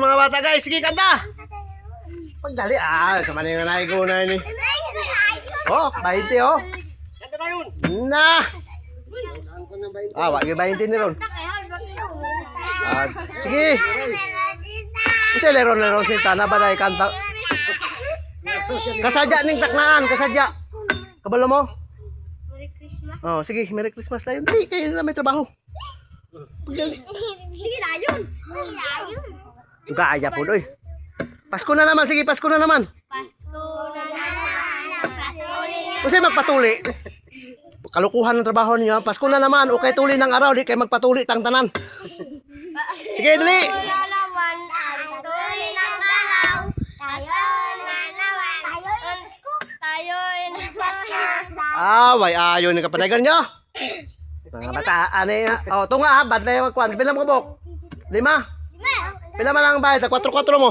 Mga bata guys, sige kanta. Pagdali kaman yung naiguna ini. Oh, 20 oh. Na. Wag 20 ni ron. Sige. Kasi leron sinta na ba dahil kanta. Kasadya ning taknaan, kasadya. Kabalo mo? Merry Christmas. Oh, sige, Merry Christmas tayo. Dali, kayo na may trabaho. Pagdali. Sige, layon. Layon. Kaya po doy. Pasko na naman, sige, Pasko na naman. Pasko na naman. Kasi magpatuli. Kalukuhan ng trabaho niyo. Pasko na naman, okay tuli ng araw, di kayo magpatuli tang tanan. Sige, dali. Pasko na naman, ang tuloy ng araw. Pasko na naman. Tayo Way ayo ni kapanagan nyo. Mga bata, ani nga. Oh, tunga ha, bad na yung magkuhan. Pila mo kabok? 5? Pila man ang bayad? 4-4 mo?